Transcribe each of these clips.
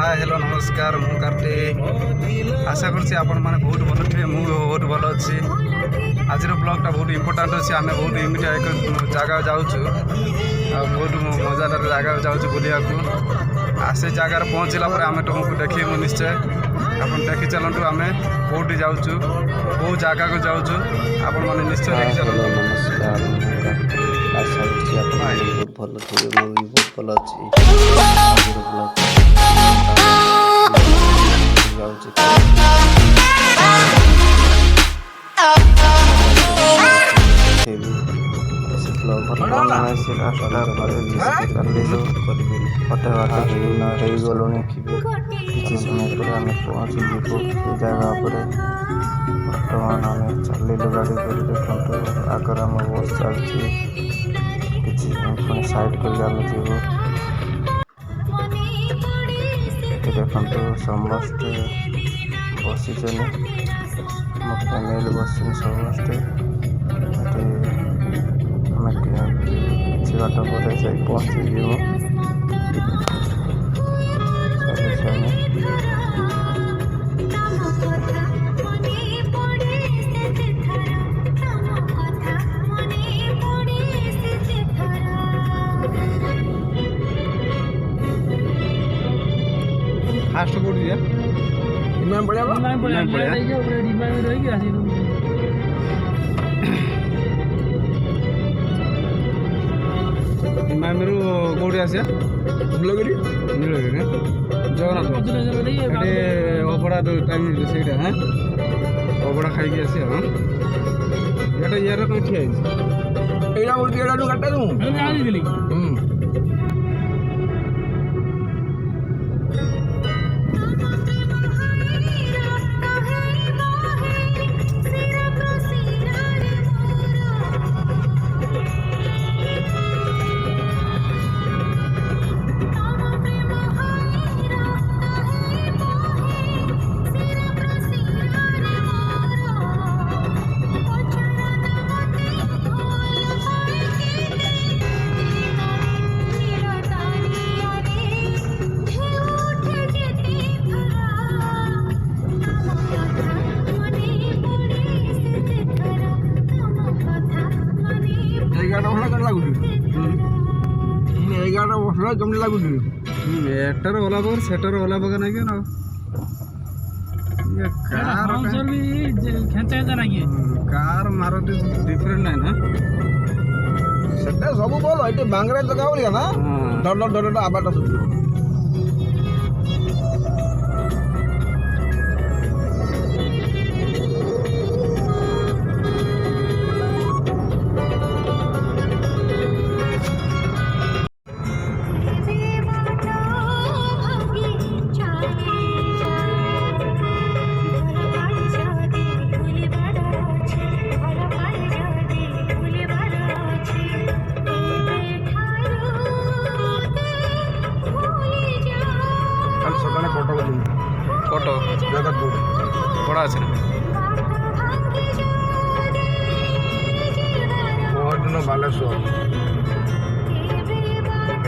Hi hello नमस्कार मु कार्ति आशा करछि आपण माने बहुत भलो थे मु बहुत भलो अछि आज ब्लॉग टा बहुत इंपोर्टेंट अछि आमे बहुत इमिडिया एक जगह जाउछु बहुत मजादार जगह जाउछु बुलिया को आसे जगह पहुंचला पर आमे तुमको देखिबो निश्चय आपण देखि चलंतु आमे कोठी जाउछु को जगह को जाउछु आपण माने निश्चय देखि चलंतु नमस्कार आशा करछि आपण बहुत भलो थे मु भी बहुत भलो अछि କିଛି ସମୟ ପରେ ଆମେ ପହଞ୍ଚିଯିବୁ ସେ ଜାଗା ଉପରେ। ବର୍ତ୍ତମାନ ଆମେ ଚାଲିଲୁ ଗାଡ଼ି କରି ଦେଖନ୍ତୁ ଆଗରେ ଆମ ବସ୍ ଚାଲିଛି କିଛି ପୁଣି ସାଇଡ଼୍ କରିକି ଆମେ ଯିବୁ। ଏଠି ଦେଖନ୍ତୁ ସମସ୍ତେ ବସିଛନ୍ତି ମୋ ଫ୍ୟାମିଲି ବସିଛନ୍ତି ସମସ୍ତେ। ଏଠି ଆମେ କିଛି ବାଟ ପରେ ଯାଇ ପହଞ୍ଚିଯିବୁ। फास्ट कोड दिया इमाम पड़े इमाम रू कोड आसिया नीलगिरी नीलगिरी जगन्नाथ एटे अबड़ा टाइम सेटा हां अबड़ा खाई के आसिया हां एटा यार को ठिया है एटा बोल एटा नु काटा दू मैं जानी दिली कम लगुच एटार ओला बगर सेटार ओला बगर नहीं क्या ना ये कार मारुति डिफरेंट नहीं ना सेटा सब बोल एटे बांगरा जगह बोलिया ना डर डर डर आवाज आसुची फोटो जगतपुर बड़ा अच्छे बहुत बालेश्वर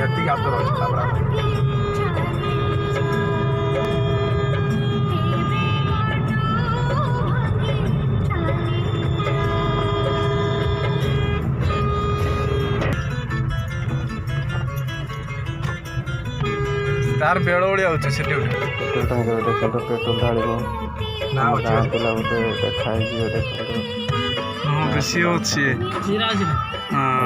एति आदर अच्छे तार बेड़ ओडिया होचे सेठी पेट्रोल टंकी देखो पेट्रोल ढालिबो ना गाँ पिला गोटे देखाई दियो देखो हां बेसी होची हां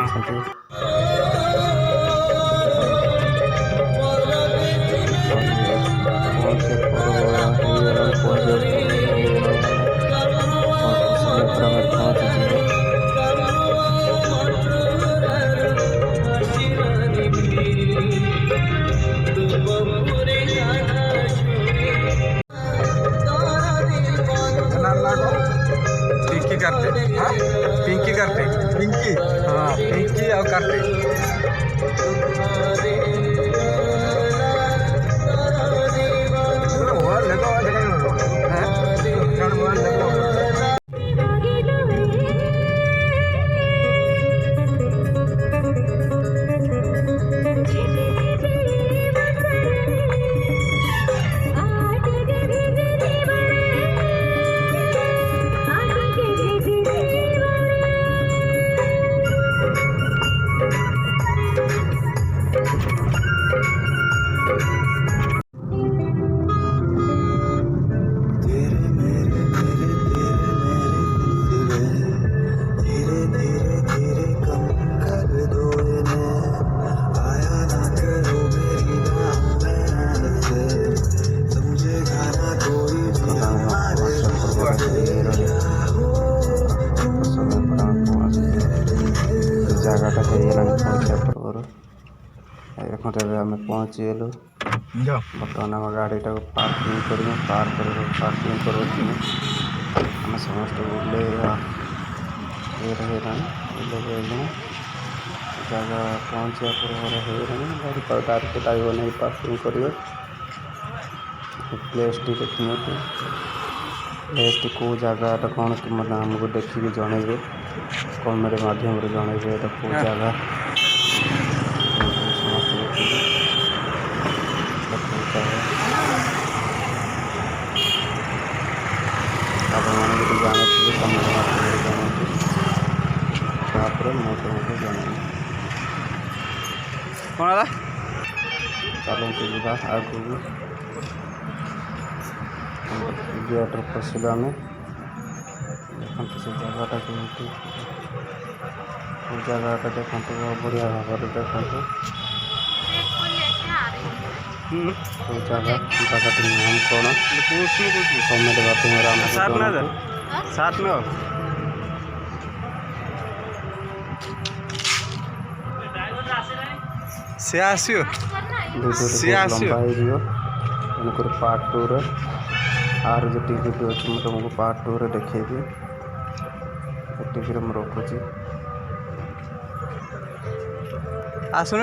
पिंकी करते पिंकी हाँ पिंकी और करते ଦେଖନ୍ତୁ ଏବେ ଆମେ ପହଞ୍ଚିଗଲୁ। ବର୍ତ୍ତମାନ ଆମ ଗାଡ଼ିଟାକୁ ପାର୍କିଂ କରିବୁ। ପାର୍କିଂ କରୁଛୁ ଆମେ ସମସ୍ତେ ବୁଲେଇବା ହେଇଗଲାଣି ଜାଗା ପହଞ୍ଚିବା ପରେ ହେଇଗଲାଣି। ଗାଡ଼ି ଗାଡ଼ିକୁ ଡ୍ରାଇଭର ନେଇ ପାର୍କିଂ କରିବେ। ପ୍ଲେସ୍ଟି ଦେଖିନିଅନ୍ତୁ। ପ୍ଲେସ୍ଟି କେଉଁ ଜାଗାଟା କ'ଣ ମାନେ ଆମକୁ ଦେଖିକି ଜଣାଇବେ, କମେଣ୍ଟ ମାଧ୍ୟମରେ ଜଣାଇବେ ଏଇଟା କେଉଁ ଜାଗା। ସମସ୍ତେ ଦେଖିବେ କେଉଁ ଜାଗା ଆପଣମାନେ ଯଦି ଜାଣିଥିବେ କମେଣ୍ଟ ମାଧ୍ୟମରେ ଜଣାନ୍ତୁ। ତାପରେ ମୁଁ ତୁମକୁ ଜଣାଇବି। କ'ଣ ହେଲା? ଚାଲନ୍ତୁ ଯିବା ଆଗକୁ। ଗେଟ୍ରେ ପଶିଲୁ ଆମେ। ଦେଖନ୍ତୁ ସେ ଜାଗାଟା କେମିତି, କେଉଁ ଜାଗାଟା ଦେଖନ୍ତୁ ବଢ଼ିଆ ଭାବରେ ଦେଖନ୍ତୁ। କେଉଁ ଜାଗାଟି ନାମ କ'ଣ କମେଣ୍ଟ ମାଧ୍ୟମରେ ଆମକୁ ଜଣାନ୍ତୁ। ସେ ଆସିବ, ଭିଡ଼ିଓଟି ସିଏ ବହୁତ ଆସିବ। ଲମ୍ବା ହେଇଯିବ, ତେଣୁକରି ପାର୍ଟ 2ରେ ଆର ଯେତିକି ଭିଡ଼ିଓ ଅଛି ମୁଁ ତୁମକୁ ପାର୍ଟ 2ରେ ଦେଖେଇବି। ଏତିକିରେ ମୁଁ ରଖୁଛି। ଆସୁନ।